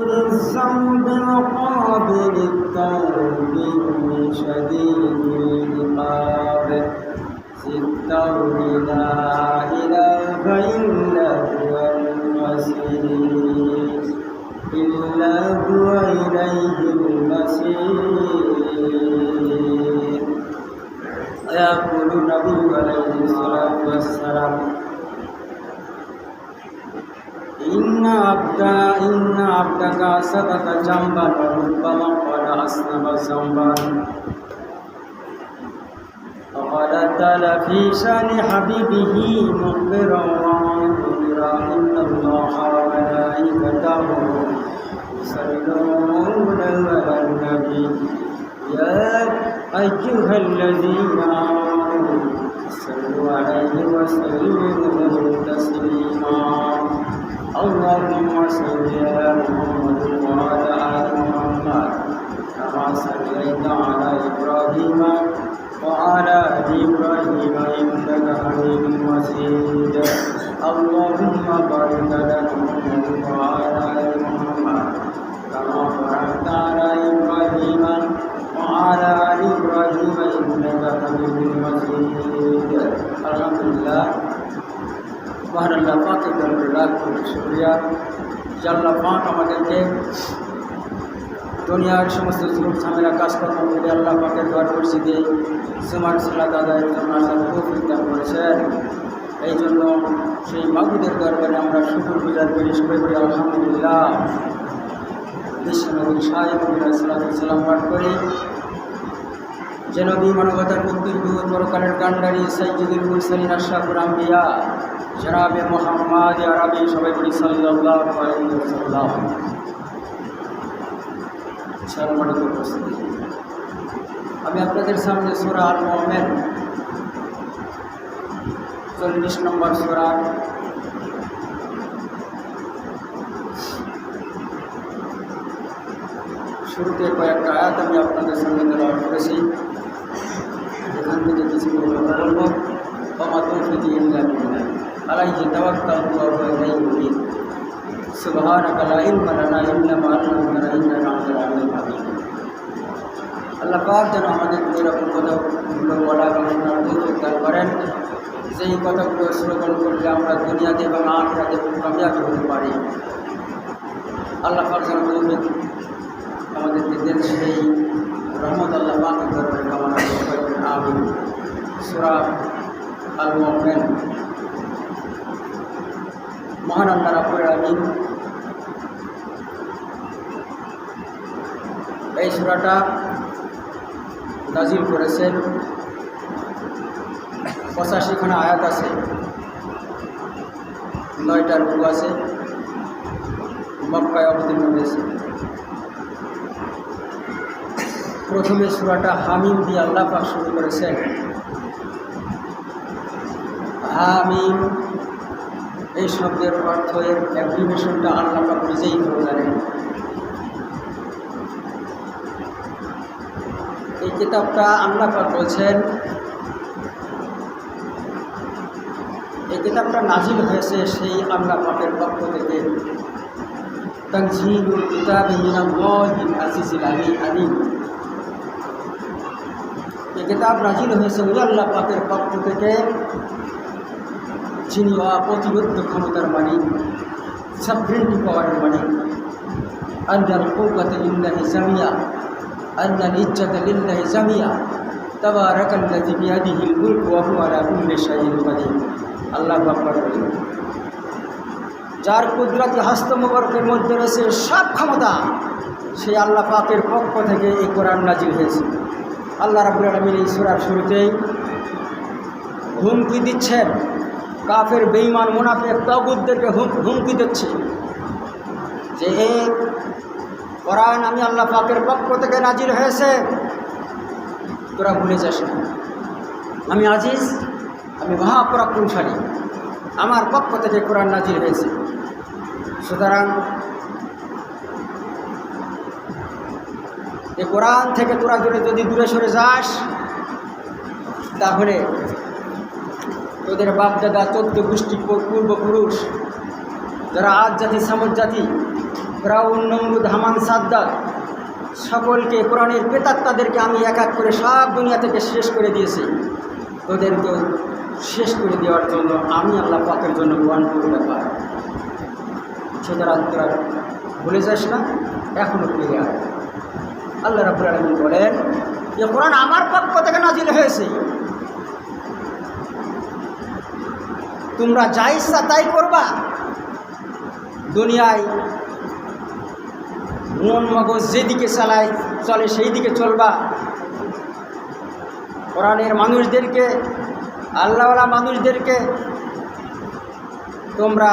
الذنب وقابل التوب شديد العقاب ذي الطول لا إله إلا هو المسير إلا هو إليه المسير. يقول النبي عليه الصلاة والسلام إن عبدك سبق جنبا وربما قد أسلم ذنبا وقد تعالى في شأن حبيبه مخبرا ومنذرا إن الله وملائكته يصلون على النبي يا أيها الذين آمنوا صلوا عليه وسلموا تسليما. اللهم صل على محمد وعلى آل محمد كما صليت على إبراهيم وعلى آل إبراهيم إنك حميد مجيد. اللهم بارك على محمد وعلى آل محمد كما باركت على إبراهيم وعلى آل إبراهيم إنك حميد مجيد. الحمد لله. মহান আল্লাহ পাকের দরবারে লাখ কোটি শুকরিয়া যে আল্লাহ পাক আমাদেরকে দুনিয়ার সমস্ত জুলুম ঝামেলা কাজকর্ম থেকে আল্লাহ পাকের দোয়ার মসজিদে জুমার সালাত আদায়ের জন্য আসার তৌফিক দান করেছেন। এই জন্য সেই মাবুদের দরবারে আমরা শুকর গুজার করি, সবাই করি আলহামদুলিল্লাহ। বিশ্বনবী সাহেব সালাম পাঠ করি যে নবী মানবতার মুক্তির দূত পরকালের কান্ডারি সাইয়্যিদুল মুরসালিন আশরাফুল আম্বিয়া জনাবে মুহাম্মদ আরবি সবাই বলি সাল্লাল্লাহু আলাইহি ওয়াসাল্লাম। সম্মানিত উপস্থিতি, আমি আপনাদের সামনে সূরা আল মুমিন 40 নম্বর সূরা শুরুতে কয়েকটা আয়াত আমি আপনাদের সামনে তেলাওয়াত করেছি। এখান থেকে কিছু কথা বলবো। ওয়া তৌফিকি ইল্লা বিল্লাহ আলাইহি তাওয়াক্কালতু ওয়া ইলাইহি উনীব। সুবহানাকা লা ইলমা লানা ইল্লা মা আল্লামতানা ইন্নাকা আনতাল আলিমুল হাকীম। আল্লাহ পাক যেন আমাদের এরকম কথাগুলো বলা এবং শোনার তৌফিক দান করেন, যেই কথাগুলো শ্রবণ করলে আমরা দুনিয়াতে এবং আখিরাতে কামিয়াব হতে পারি। আল্লাহ পাক যেন তৌফিক আমাদেরকে দেন, সেই রহমত আল্লাহ পাকের দরবারে কামনা করেন। আমিন। সূরা আল মুমিন। মহান আল্লাহ রাব্বুল আলামিন এই সূরাটা নাজিল করেছেন। 85খানা আয়াত আছে, 9টা রুকু আছে, মক্কায় অবতীর্ণ হয়েছে। প্রথমে সূরাটা হামিম দিয়ে আল্লাহ পাক শুরু করেছেন। হামিম এই শব্দের অর্থ, এর অ্যাপ্লিকেশনটা আল্লাহ পাক নিজেই করে জানেন। এই কিতাবটা আল্লাহ পাক বলছেন, এই কিতাবটা নাজিল হয়েছে সেই আল্লাহ পাকের পক্ষ থেকে। তানজিলুল কিতাবি মিনাল্লাহিল আজিজিল আলিম। এই কিতাব নাজিল হয়েছে ওই আল্লাহ পাকের পক্ষ থেকে, যিনি অপ্রতিরোধ্য ক্ষমতার মালিক, সাবরেন্টি পাওয়ারের মালিক। আন্নাল কুওয়াতা লিল্লাহি জামিয়া আন্নাল ইজ্জাতা লিল্লাহি জামিয়া তাবারাকাল্লাযী বিয়াদিহিল মুলকু ওয়া হুয়া আলা কুল্লি শাইইন কাদির। আল্লাহ পাক বলেন, যার কুদরতি হস্ত মুবারকের মধ্যে রয়েছে সব ক্ষমতা, সেই আল্লাহ পাকের পক্ষ থেকে এই কোরআন নাজিল হয়েছে। আল্লাহ রাব্বুল আলামিন এই সূরার শুরুতেই হুমকি দিচ্ছেন, কাফের বেঈমান মুনাফিক তাগুতদেরকে হুমকি দিচ্ছে যে এই কোরআন আমি আল্লাহ পাকের পক্ষ থেকে নাজিল হয়েছে, তোরা ভুলে যাস না। আমি আজিজ, আমি মহাপরাক্রমশালী, আমার পক্ষ থেকে কোরআন নাজিল হয়েছে। সুতরাং এই কোরআন থেকে তোরা যদি দূরে সরে যাস, তাহলে তোদের বাপদাদা 14 গোষ্ঠী পূর্বপুরুষ যারা আজ জাতি সামুদ জাতি ফিরআউন, নমরুদ, হামান, সাদ্দাত সকলকে কোরআনের প্রেতাত্মাদেরকে আমি এক এক করে সব দুনিয়া থেকে শেষ করে দিয়েছি। তোদেরকেও শেষ করে দেওয়ার জন্য আমি আল্লাহ পাকের জন্য কোরআন ব্যাপার। সুতরাং তোরা ভুলে যাস না, এখনও ফিরে আয়। আল্লাহ রাব্বুল আলামিন বলেন যে কোরআন আমার পক্ষ থেকে নাজিল হয়েছে, তোমরা যা ইচ্ছা তাই করবা, দুনিয়ায় মন মগজ যেদিকে চলে সেই দিকে চলবা। কোরআনের মানুষদেরকে, আল্লাহওয়ালা মানুষদেরকে তোমরা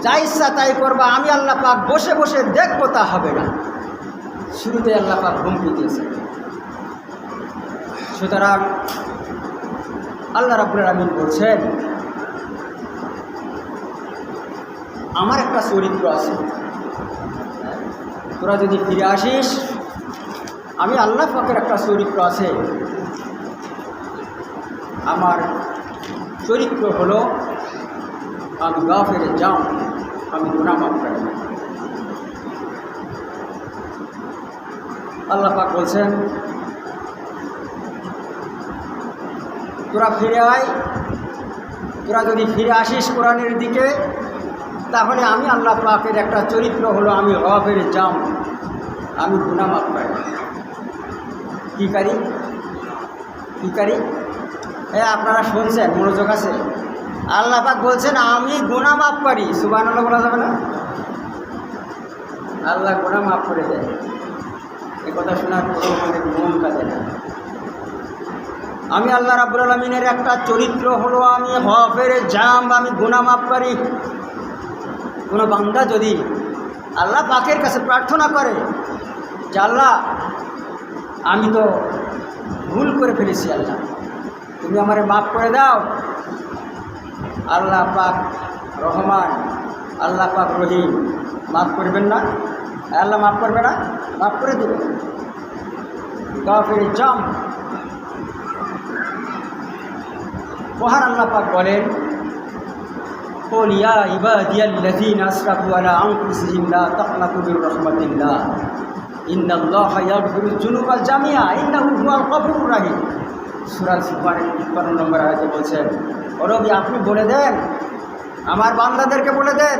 যা ইচ্ছা তাই করবা, আমি আল্লাহ পাক বসে বসে দেখবো তা হবে না। শুরুতে আল্লাহ পাক হুমকি দিয়েছে। সুতরাং আল্লাহ রাব্বুল আলামিন বলছেন আমার একটা চরিত্র আছে, তোরা যদি ফিরে আসিস, আমি আল্লাহ পাকের একটা চরিত্র আছে। আমার চরিত্র হলো আমি গাফের যাও, আমি গুনাহ মাফ করি। আল্লাহ পাক বলছেন তোরা ফিরে আয়, তোরা যদি ফিরে আসিস কোরআনের দিকে, তাহলে আমি আল্লাহ পাকের একটা চরিত্র হলো আমি গাফের যাও, আমি গুনাহ মাফ করি। কি করি? হ্যাঁ, আপনারা শুনছেন, মনোযোগ আছে। আল্লাহ পাক বলছেন আমি গুনাহ মাফ করি। সুবহানাল্লাহ বলা যাবে না? আল্লাহ গুনাহ মাফ করে দেয়। এ কথা শোনার পর আমাদের মন কাঁদে না। আমি আল্লাহ রাব্বুল আলামিনের একটা চরিত্র হলো আমি গাফের জাম, আমি গুনাহ মাফ করি। কোনো বান্দা যদি আল্লাহ পাকের কাছে প্রার্থনা করে যে আল্লাহ আমি তো ভুল করে ফেলেছি, আল্লাহ তুমি আমারে মাফ করে দাও, আল্লাহ পাক রহমান, আল্লাহ পাক রহিম, মাফ করবেন না? আল্লাহ মাফ করবে না? মাফ করে দেবে। গাফির জাম। মহান আল্লাহ পাক বলেন কুল ইয়া ইবাদিয়াল্লাযীনা আসরাফু আলা আনফুসিহিম লা তাকনাতু মির রাহমাতিল্লাহ ইন্নাল্লাহা ইয়াগফিরুয যুনুবা জামিআ ইন্নাহু হুয়াল গফুরুর রহিম। সূরা সুফানের ৫৩ নম্বর আয়াতে বলছেন, ও নবী আপনি বলে দেন, আমার বান্দাদেরকে বলে দেন,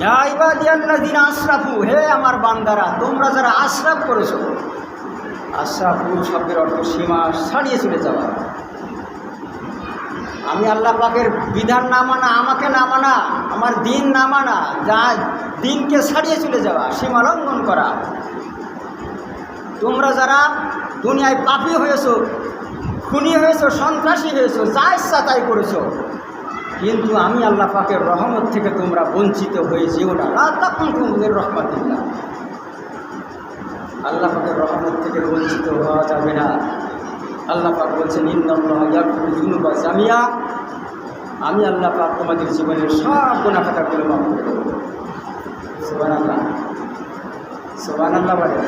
ইয়া ইবাদিয়াল্লাযীনা আসরাফু, হে আমার বান্দারা তোমরা যারা আশরাফ করেছো। আশরাফু শব্দের অর্থ সীমা ছাড়িয়ে চলে যাওয়া। আমি আল্লাহ পাকের বিধান না মানা, আমাকে না মানা, আমার দিন না মানা, যা দিনকে ছাড়িয়ে চলে যাওয়া, সীমা লঙ্ঘন করা। তোমরা যারা দুনিয়ায় পাপী হয়েছো, খুনি হয়েছো, সন্ত্রাসী হয়েছো, যা ইচ্ছা তাই করেছো, কিন্তু আমি আল্লাহ পাকের রহমত থেকে তোমরা বঞ্চিত হয়ে যেও না। লা তাকনাতু মির রাহমাতিল্লাহ, আল্লাহ পাকের রহমত থেকে বঞ্চিত হওয়া যাবে না। আল্লাহ পাক বলছেন ইন্নাল্লাহা ইয়াগফিরুয যুনুবা জামিআ, আমি আল্লাহ পাক তোমাদের জীবনের সব গুনাহ খাতাগুলো মাফ করে দেব। সুবহানাল্লাহ, সুবহানাল্লাহ বলে।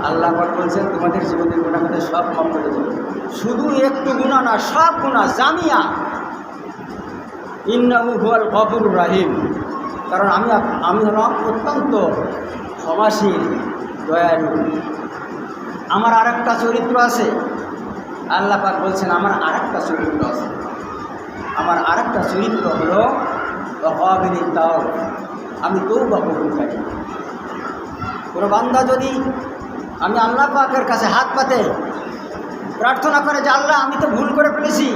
আল্লাহ পাক বলছেন তোমাদের জীবনের গুনাহ খাতা সব মাফ করে দেব। শুধু একটু গুনাহ না, সব গুনাহ জামিআ। ইন্নাহু হুয়াল গফুরুর রহিম, কারণ আমি হলাম অত্যন্ত ক্ষমাশীল, দয়ালু। আমার আরেকটা চরিত্র আছে। আল্লাহ পাক বলছেন আমার আরেকটা চরিত্র আছে। আমার আরেকটা চরিত্র হলো ওয়াকাবিলিত তাওব, আমি তওবা কবুলকারী। কোনো বান্দা যদি আমি আল্লাহ পাকের কাছে হাত পাতে প্রার্থনা করে যে আল্লাহ আমি তো ভুল করে ফেলেছি,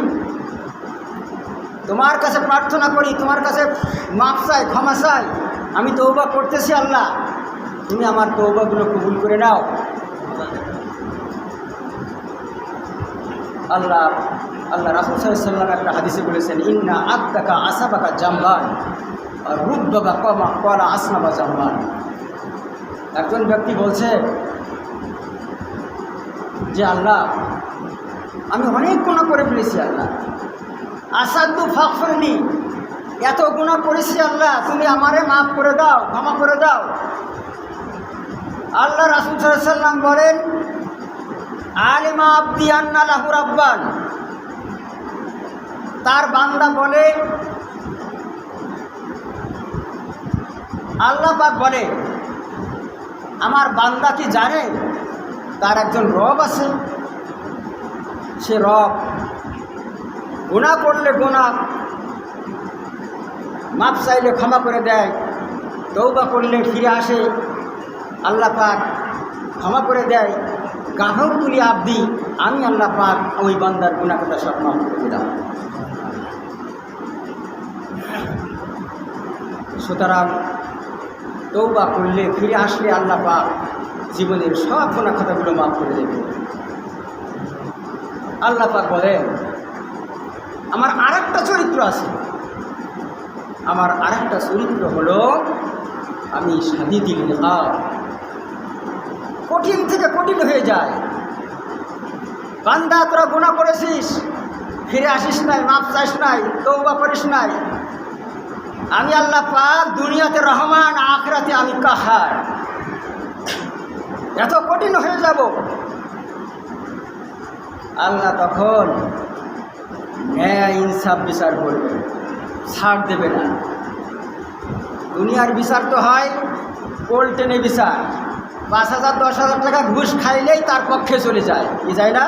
তোমার কাছে প্রার্থনা করি, তোমার কাছে মাফ চাই, ক্ষমা চাই, আমি তওবা করতেছি, আল্লাহ তুমি আমার তওবাগুলো কবুল করে নাও। আল্লাহ রাসূল সাল্লাল্লাহু আলাইহি ওয়াসাল্লাম একটা হাদিসে বলেছেন ইন্না আবদাকা আসাবাকা জামবান আর রুদ্দাবা কামা ক্বালা আসনাবা জামবান। একজন ব্যক্তি বলছে যে আল্লাহ আমি অনেক গুনাহ করে ফেলেছি, আল্লাহ আসাদু ফাগফিরলি, এত গুনাহ করেছি আল্লাহ তুমি আমারে মাফ করে দাও, ক্ষমা করে দাও। আল্লাহ রাসূল সাল্লাল্লাহু আলাইহি ওয়াসাল্লাম বলেন আলিমা আবদি আন্না লাহু রাব্বান, তার বান্দা বলে আল্লাহ পাক বলে, আমার বান্দা কি জানে তার একজন রব আছে? সে রব গুনাহ করলে গুনাহ মাপ চাইলে ক্ষমা করে দেয়, তওবা করলে ফিরে আসে, আল্লাহ পাক ক্ষমা করে দেয়। গাহর তুলি আব্দি, আমি আল্লাহ পাক ওই বান্দার গুনাহ কথা সব মাফ করে দিলাম। সুতরাং তওবা করলে ফিরে আসলে আল্লাহ পাক জীবনের সব গুনাহ খাতাগুলো মাফ করে দেবে। আল্লাহ পাক বলেন, আমার আরেকটা চরিত্র আছে, আমার আরেকটা চরিত্র হলো আমি শাদীদুল ইকাব। কঠিন থেকে কঠিন হয়ে যায়। বান্দা তোরা গুনাহ করেছিস, ফিরে আসিস নাই, মাফ চাইস নাই, তওবা করিস নাই, আমি আল্লাহ পাক দুনিয়াতে রহমান, আখিরাতে আমি কাহার। এত কঠিন হয়ে যাব। আল্লাহ তখন ন্যায় ইনসাফ বিচার করবে, ছাড় দেবে না। দুনিয়ার বিচার তো হয় কোল টেনে বিচার, 5,000 10,000 টাকা ঘুষ খাইলেই তার পক্ষে চলে যায়, কি যায় না?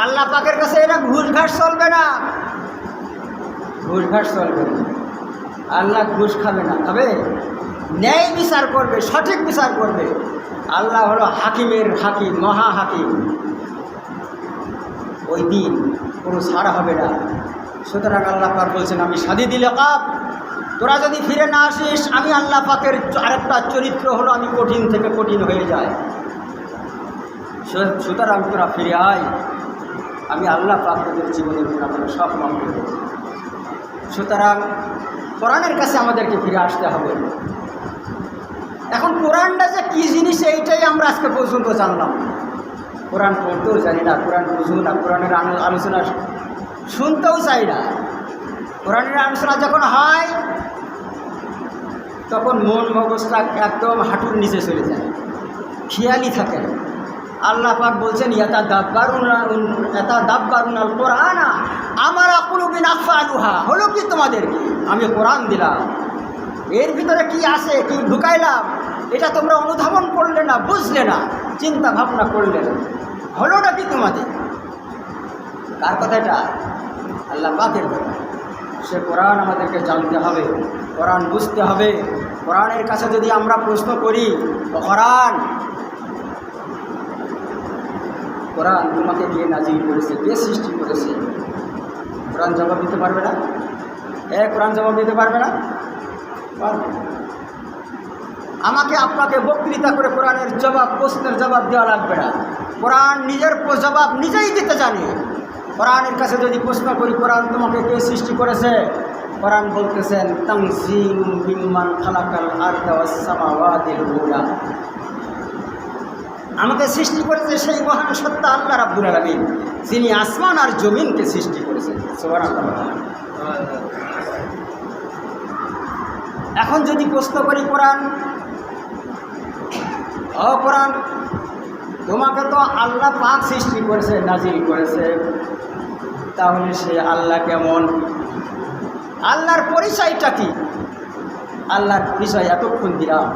আল্লাহ পাকের কাছে এটা ঘুষ ঘাস চলবে না, ঘুষ ঘাস চলবে না। আল্লাহ ঘুষ খাবে না, খাবে ন্যায় বিচার করবে, সঠিক বিচার করবে। আল্লাহ হলো হাকিমের হাকিম, মহা হাকিম। ওই দিন কোনো ছাড়া হবে না। সুতরাং আল্লাহ পাক বলছেন, আমি শাদীদুল ইকাব, তোরা যদি ফিরে না আসিস, আমি আল্লাহ পাকের আরেকটা চরিত্র হলো আমি কঠিন থেকে কঠিন হয়ে যায়। সুতরাং তোরা ফিরে আয়, আমি আল্লাহ পাক তোদের জীবনের গুনাহ সব মাফ করে দেব। সুতরাং কোরআনের কাছে আমাদেরকে ফিরে আসতে হবে। এখন কোরআনটা যে কী জিনিস এইটাই আমরা আজকে পর্যন্ত জানলাম। কোরআন পড়তেও জানি না, কোরআন বুঝবো না, কোরআনের আলোচনা শুনতেও চাই না। কোরআনের আলোচনা যখন হয় তখন মন মগজটা একদম হাঁটুর নিচে চলে যায়, খেয়ালই থাকে না। আল্লাহ পাক বলছেন, ইয়াতাদাব্বারুনাল কোরআনা আমারা কুলুবিন আকফালুহা। হলো কি তোমাদেরকে আমি কোরআন দিলাম, এর ভিতরে কি আছে, কি ঢুকাইলাম, এটা তোমরা অনুধাবন করলে না, বুঝলে না, চিন্তা ভাবনা করলে না। হলোটা কি তোমাদের? কার কথা এটা? আল্লাহ পাকের কথা। সে কোরআন আমাদেরকে জানতে হবে, কোরআন বুঝতে হবে। কোরআনের কাছে যদি আমরা প্রশ্ন করি, কোরআন তোমাকে কে নাজিল করেছে, কে সৃষ্টি করেছে, কোরআন জবাব দিতে পারবে না? কোরআন জবাব দিতে পারবে না? আমাকে আপনাকে বক্তৃতা করে কোরআনের জবাব, প্রশ্নের জবাব দেওয়া লাগবে না। কোরআন নিজের জবাব নিজেই দিতে জানে। কোরআনের কাছে যদি প্রশ্ন করি, কোরআন তোমাকে কে সৃষ্টি করেছে, কোরআন বলতেছেন, তানজিলুম মিম্মান খালাকাল আরদা ওয়াস সামাওয়াতিল উলা। আমাকে সৃষ্টি করেছে সেই মহান সত্তা আল্লাহ রাব্বুল আলামিন, যিনি আসমান আর জমিনকে সৃষ্টি করেছেন। সুবহানাল্লাহ। এখন যদি প্রশ্ন করি, কোরআন কোরআন তোমাকে তো আল্লাহ পাক সৃষ্টি করেছে, নাজিল করেছে, তাহলে সে আল্লাহ কেমন? আল্লাহর পরিচয়টা কি? আল্লাহর পরিচয় এতক্ষণ দিলাম।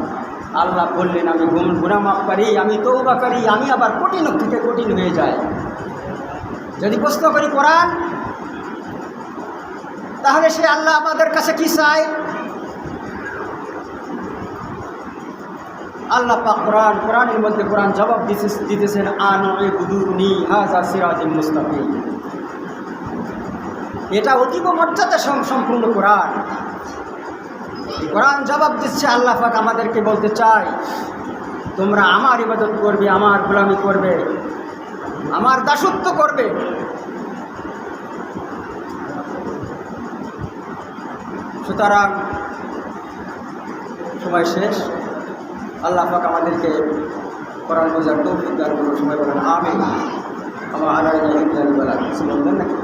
আল্লাহ বললেন, আমি গুনাহ মাফকারী, আমি তওবাকারী, আমি আবার কঠিন থেকে কঠিন হয়ে যায়। যদি প্রশ্ন করি কোরআন, তাহলে সে আল্লাহ আমাদের কাছে কি চায়? আল্লাহ পাক কোরআনের মধ্যে কোরআন জবাব দিতেছেন, আনউবুদুনি হাযা সিরাতুল মুস্তাকিম। এটা অতীব মর্যাদা সম্পূর্ণ কোরআন। কোরআন জবাব দিচ্ছে, আল্লাহ পাক আমাদেরকে বলতে চায়, তোমরা আমার ইবাদত করবে, আমার গোলামি করবে, আমার দাসত্ব করবে। সুতরাং সময় শেষ। আল্লাহ পাক আমাদেরকে কোরআন বোঝার তৌফিক দান করুন। সবাই বলেন আমিন। আমার আলাইহি ওয়া সাল্লাম বলেন নাকি?